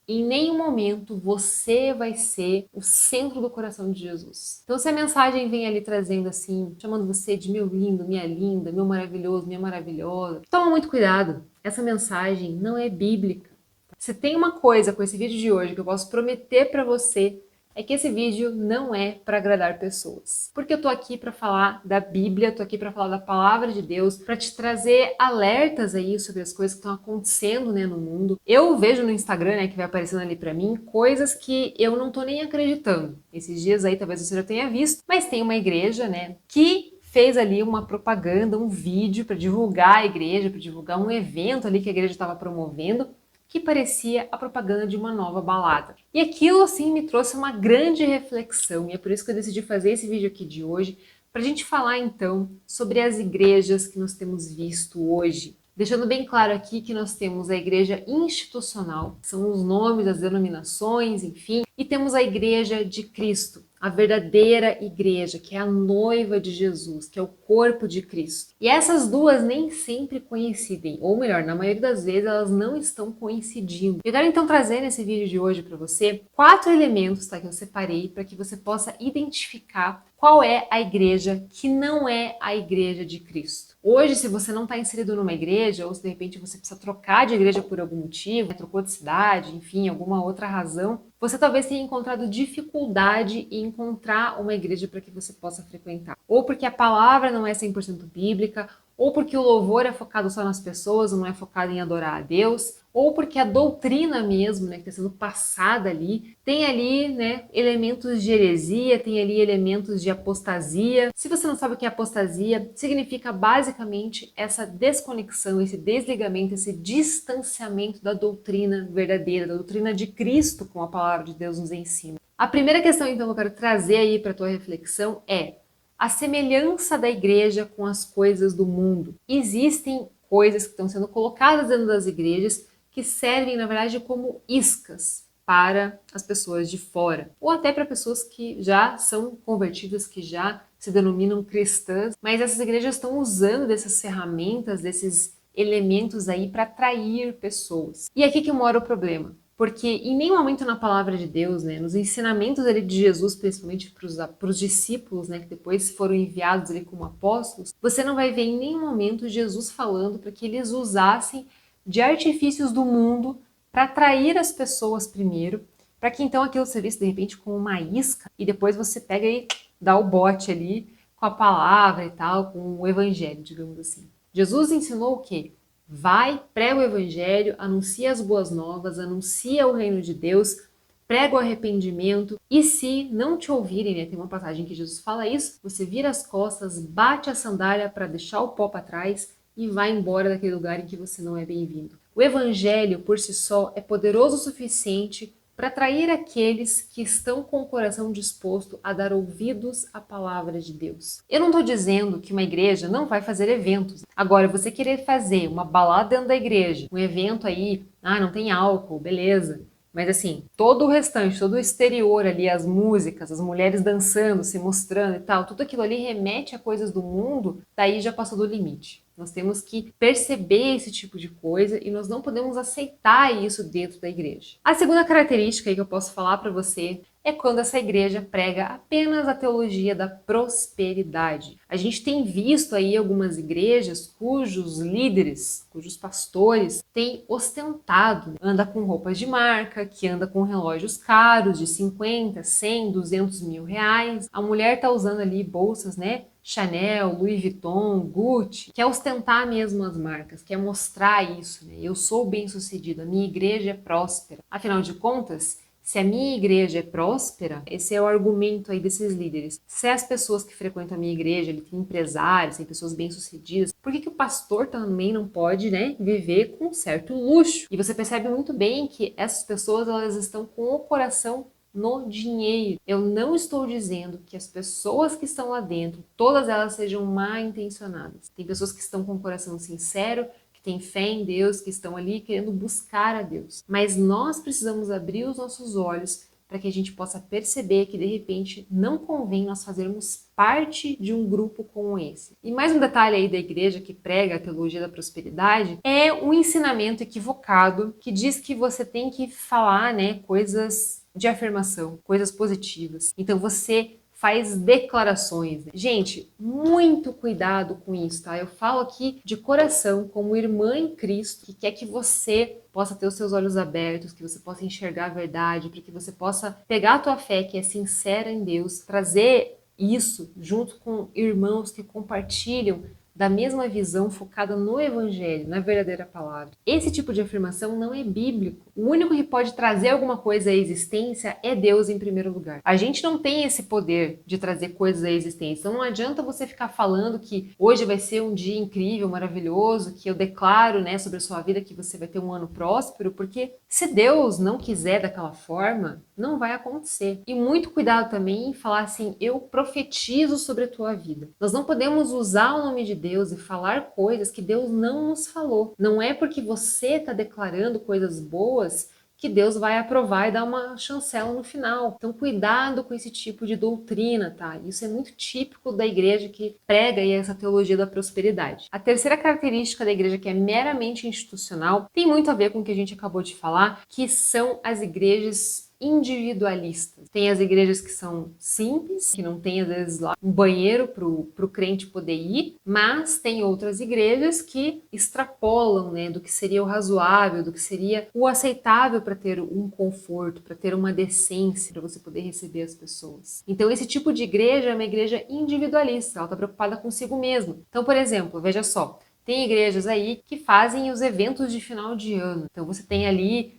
Em nenhum momento você vai ser o centro do coração de Jesus. Então, se a mensagem vem ali trazendo assim, chamando você de meu lindo, minha linda, meu maravilhoso, minha maravilhosa, toma muito cuidado. Essa mensagem não é bíblica. Se tem uma coisa com esse vídeo de hoje que eu posso prometer para você, é que esse vídeo não é para agradar pessoas. Porque eu tô aqui para falar da Bíblia, tô aqui para falar da palavra de Deus, para te trazer alertas aí sobre as coisas que estão acontecendo, né, no mundo. Eu vejo no Instagram, né, que vai aparecendo ali para mim, coisas que eu não tô nem acreditando. Esses dias aí talvez você já tenha visto, mas tem uma igreja, né, que fez ali uma propaganda, um vídeo para divulgar a igreja, para divulgar um evento ali que a igreja estava promovendo, que parecia a propaganda de uma nova balada. E aquilo, assim, me trouxe uma grande reflexão, e é por isso que eu decidi fazer esse vídeo aqui de hoje, para a gente falar, então, sobre as igrejas que nós temos visto hoje. Deixando bem claro aqui que nós temos a igreja institucional, que são os nomes das denominações, enfim, e temos a igreja de Cristo, a verdadeira igreja, que é a noiva de Jesus, que é o corpo de Cristo. E essas duas nem sempre coincidem, ou melhor, na maioria das vezes elas não estão coincidindo. Eu quero então trazer nesse vídeo de hoje para você 4 elementos, tá, que eu separei para que você possa identificar qual é a igreja que não é a igreja de Cristo. Hoje, se você não está inserido numa igreja, ou se de repente você precisa trocar de igreja por algum motivo, trocou de cidade, enfim, alguma outra razão, você talvez tenha encontrado dificuldade em encontrar uma igreja para que você possa frequentar. Ou porque a palavra não é 100% bíblica, ou porque o louvor é focado só nas pessoas, não é focado em adorar a Deus, ou porque a doutrina mesmo, né, que está sendo passada ali, tem ali, né, elementos de heresia, tem ali elementos de apostasia. Se você não sabe o que é apostasia, significa basicamente essa desconexão, esse desligamento, esse distanciamento da doutrina verdadeira, da doutrina de Cristo, como a palavra de Deus nos ensina. A primeira questão, então, que eu quero trazer aí para a tua reflexão é a semelhança da igreja com as coisas do mundo. Existem coisas que estão sendo colocadas dentro das igrejas que servem, na verdade, como iscas para as pessoas de fora, ou até para pessoas que já são convertidas, que já se denominam cristãs, mas essas igrejas estão usando dessas ferramentas, desses elementos aí para atrair pessoas. E aqui que mora o problema. Porque em nenhum momento na palavra de Deus, né, nos ensinamentos ali de Jesus, principalmente para os discípulos, né, que depois foram enviados ali como apóstolos, você não vai ver em nenhum momento Jesus falando para que eles usassem de artifícios do mundo para atrair as pessoas primeiro, para que então aquilo servisse de repente como uma isca e depois você pega e dá o bote ali com a palavra e tal, com o evangelho, digamos assim. Jesus ensinou o quê? Vai, prega o evangelho, anuncia as boas novas, anuncia o reino de Deus, prega o arrependimento e se não te ouvirem, né, tem uma passagem que Jesus fala isso, você vira as costas, bate a sandália para deixar o pó para trás e vai embora daquele lugar em que você não é bem-vindo. O evangelho por si só é poderoso o suficiente para atrair aqueles que estão com o coração disposto a dar ouvidos à palavra de Deus. Eu não estou dizendo que uma igreja não vai fazer eventos. Agora, você querer fazer uma balada dentro da igreja, um evento aí, não tem álcool, beleza. Mas assim, todo o restante, todo o exterior ali, as músicas, as mulheres dançando, se mostrando e tal, tudo aquilo ali remete a coisas do mundo, daí já passou do limite. Nós temos que perceber esse tipo de coisa e nós não podemos aceitar isso dentro da igreja. A segunda característica aí que eu posso falar para você é quando essa igreja prega apenas a teologia da prosperidade. A gente tem visto aí algumas igrejas cujos líderes, cujos pastores têm ostentado, anda com roupas de marca, que anda com relógios caros de 50, 100, 200 mil reais. A mulher tá usando ali bolsas, né? Chanel, Louis Vuitton, Gucci, quer ostentar mesmo as marcas, quer mostrar isso, né? Eu sou bem-sucedido, a minha igreja é próspera. Afinal de contas, se a minha igreja é próspera, esse é o argumento aí desses líderes. Se as pessoas que frequentam a minha igreja, ele tem empresários, tem pessoas bem-sucedidas, por que o pastor também não pode, né, viver com um certo luxo? E você percebe muito bem que essas pessoas, elas estão com o coração no dinheiro. Eu não estou dizendo que as pessoas que estão lá dentro, todas elas sejam mal intencionadas. Tem pessoas que estão com o coração sincero, que têm fé em Deus, que estão ali querendo buscar a Deus. Mas nós precisamos abrir os nossos olhos para que a gente possa perceber que de repente não convém nós fazermos parte de um grupo como esse. E mais um detalhe aí da igreja que prega a teologia da prosperidade é um ensinamento equivocado que diz que você tem que falar, né, coisas de afirmação, coisas positivas. Então você faz declarações. Gente, muito cuidado com isso, tá? Eu falo aqui de coração, como irmã em Cristo, que quer que você possa ter os seus olhos abertos, que você possa enxergar a verdade, para que você possa pegar a tua fé, que é sincera em Deus, trazer isso junto com irmãos que compartilham da mesma visão focada no evangelho, na verdadeira palavra. Esse tipo de afirmação não é bíblico. O único que pode trazer alguma coisa à existência é Deus em primeiro lugar. A gente não tem esse poder de trazer coisas à existência. Então não adianta você ficar falando que hoje vai ser um dia incrível, maravilhoso, que eu declaro, né, sobre a sua vida que você vai ter um ano próspero, porque se Deus não quiser daquela forma, não vai acontecer. E muito cuidado também em falar assim, eu profetizo sobre a tua vida. Nós não podemos usar o nome de Deus e falar coisas que Deus não nos falou. Não é porque você está declarando coisas boas que Deus vai aprovar e dar uma chancela no final. Então, cuidado com esse tipo de doutrina, tá? Isso é muito típico da igreja que prega aí essa teologia da prosperidade. A terceira característica da igreja, que é meramente institucional, tem muito a ver com o que a gente acabou de falar, que são as igrejas individualistas. Tem as igrejas que são simples, que não tem às vezes lá um banheiro pro crente poder ir, mas tem outras igrejas que extrapolam, né, do que seria o razoável, do que seria o aceitável para ter um conforto, para ter uma decência, para você poder receber as pessoas. Então esse tipo de igreja é uma igreja individualista, ela está preocupada consigo mesma. Então, por exemplo, veja só, tem igrejas aí que fazem os eventos de final de ano. Então você tem ali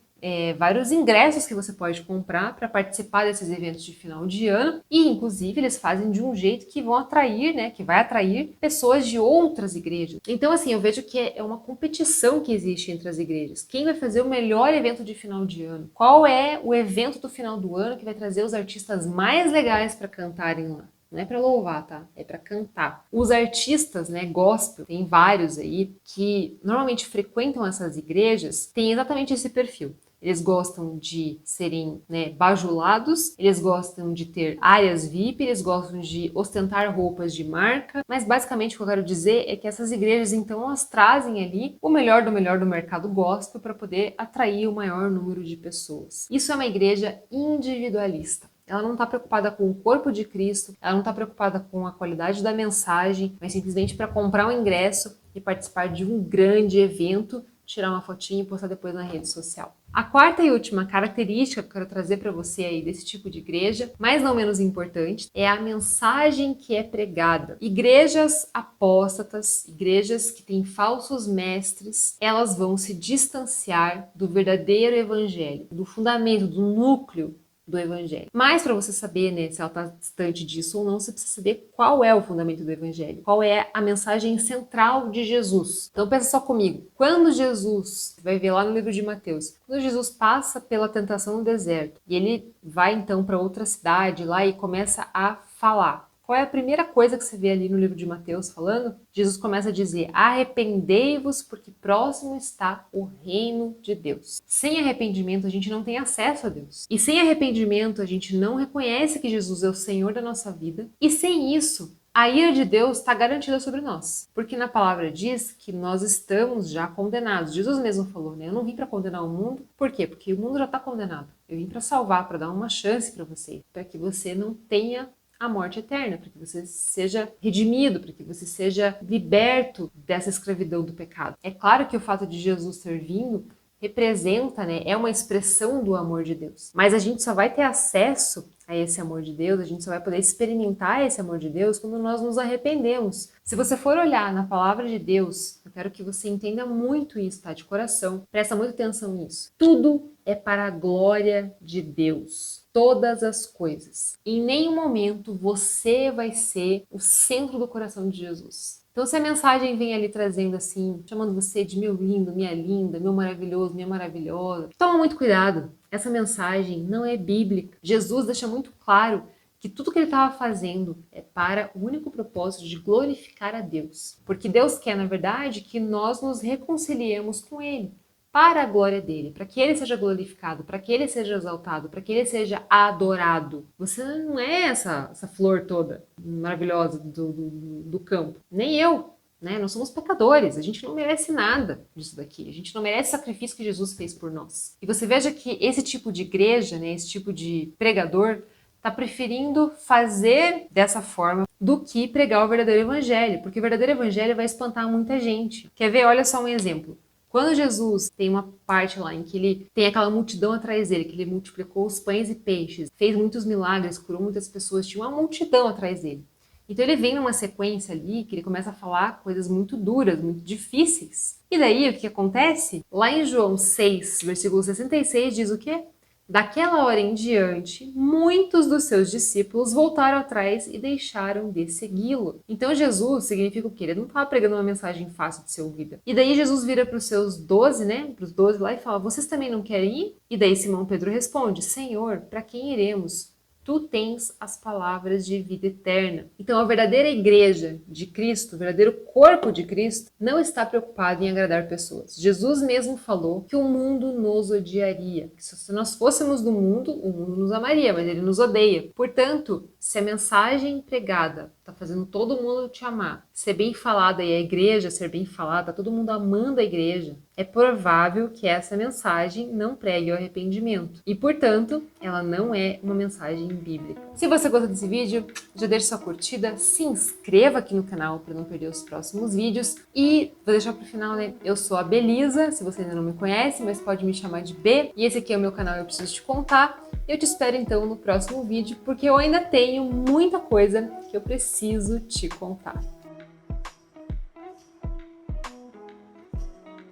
vários ingressos que você pode comprar para participar desses eventos de final de ano e, inclusive, eles fazem de um jeito que vão atrair, né, que vai atrair pessoas de outras igrejas. Então, assim, eu vejo que é uma competição que existe entre as igrejas. Quem vai fazer o melhor evento de final de ano? Qual é o evento do final do ano que vai trazer os artistas mais legais para cantarem lá? Não é para louvar, tá? É para cantar. Os artistas, né, gospel, tem vários aí que normalmente frequentam essas igrejas, tem exatamente esse perfil. Eles gostam de serem, né, bajulados, eles gostam de ter áreas VIP, eles gostam de ostentar roupas de marca, mas basicamente o que eu quero dizer é que essas igrejas, então, elas trazem ali o melhor do mercado gospel para poder atrair o maior número de pessoas. Isso é uma igreja individualista. Ela não está preocupada com o corpo de Cristo, ela não está preocupada com a qualidade da mensagem, mas simplesmente para comprar um ingresso e participar de um grande evento, tirar uma fotinha e postar depois na rede social. A quarta e última característica que eu quero trazer para você aí desse tipo de igreja, mas não menos importante, é a mensagem que é pregada. Igrejas apóstatas, igrejas que têm falsos mestres, elas vão se distanciar do verdadeiro evangelho, do fundamento, do núcleo do evangelho. Mas para você saber, né, se ela está distante disso ou não, você precisa saber qual é o fundamento do evangelho, qual é a mensagem central de Jesus. Então pensa só comigo, quando Jesus, você vai ver lá no livro de Mateus, quando Jesus passa pela tentação no deserto e ele vai então para outra cidade lá e começa a falar. Qual é a primeira coisa que você vê ali no livro de Mateus falando? Jesus começa a dizer, arrependei-vos porque próximo está o reino de Deus. Sem arrependimento a gente não tem acesso a Deus. E sem arrependimento a gente não reconhece que Jesus é o Senhor da nossa vida. E sem isso, a ira de Deus está garantida sobre nós. Porque na palavra diz que nós estamos já condenados. Jesus mesmo falou, né? Eu não vim para condenar o mundo. Por quê? Porque o mundo já está condenado. Eu vim para salvar, para dar uma chance para você. Para que você não tenha a morte eterna, para que você seja redimido, para que você seja liberto dessa escravidão do pecado. É claro que o fato de Jesus ter vindo representa, né, é uma expressão do amor de Deus. Mas a gente só vai ter acesso a esse amor de Deus, a gente só vai poder experimentar esse amor de Deus quando nós nos arrependemos. Se você for olhar na palavra de Deus, eu quero que você entenda muito isso, tá? De coração. Presta muita atenção nisso. Tudo é para a glória de Deus. Todas as coisas. Em nenhum momento você vai ser o centro do coração de Jesus. Então, se a mensagem vem ali trazendo assim, chamando você de meu lindo, minha linda, meu maravilhoso, minha maravilhosa, toma muito cuidado. Essa mensagem não é bíblica. Jesus deixa muito claro que tudo que ele estava fazendo é para o único propósito de glorificar a Deus. Porque Deus quer, na verdade, que nós nos reconciliemos com ele. para a glória dele, para que ele seja glorificado, para que ele seja exaltado, para que ele seja adorado. Você não é essa flor toda maravilhosa do campo. Nem eu. Né? Nós somos pecadores, a gente não merece nada disso daqui, a gente não merece o sacrifício que Jesus fez por nós. E você veja que esse tipo de igreja, né, esse tipo de pregador, está preferindo fazer dessa forma do que pregar o verdadeiro evangelho, porque o verdadeiro evangelho vai espantar muita gente. Quer ver? Olha só um exemplo. Quando Jesus tem uma parte lá em que ele tem aquela multidão atrás dele, que ele multiplicou os pães e peixes, fez muitos milagres, curou muitas pessoas, tinha uma multidão atrás dele. Então ele vem numa sequência ali que ele começa a falar coisas muito duras, muito difíceis. E daí o que acontece? Lá em João 6, versículo 66 diz o quê? Daquela hora em diante, muitos dos seus discípulos voltaram atrás e deixaram de segui-lo. Então Jesus significa o quê? Ele não estava pregando uma mensagem fácil de ser ouvida. E daí Jesus vira para os seus 12, né? Para os 12 lá e fala, vocês também não querem ir? E daí Simão Pedro responde, Senhor, para quem iremos? Tu tens as palavras de vida eterna. Então, a verdadeira igreja de Cristo, o verdadeiro corpo de Cristo, não está preocupado em agradar pessoas. Jesus mesmo falou que o mundo nos odiaria. Que se nós fôssemos do mundo, o mundo nos amaria, mas ele nos odeia. Portanto, se a mensagem pregada está fazendo todo mundo te amar, ser bem falada e a igreja ser bem falada, todo mundo amando a igreja, é provável que essa mensagem não pregue o arrependimento. E, portanto, ela não é uma mensagem bíblica. Se você gostou desse vídeo, já deixa sua curtida, se inscreva aqui no canal para não perder os próximos vídeos. E vou deixar para o final, né? Eu sou a Belisa, se você ainda não me conhece, mas pode me chamar de B. E esse aqui é o meu canal Eu Preciso Te Contar. Eu te espero então no próximo vídeo, porque eu ainda tenho muita coisa que eu preciso te contar.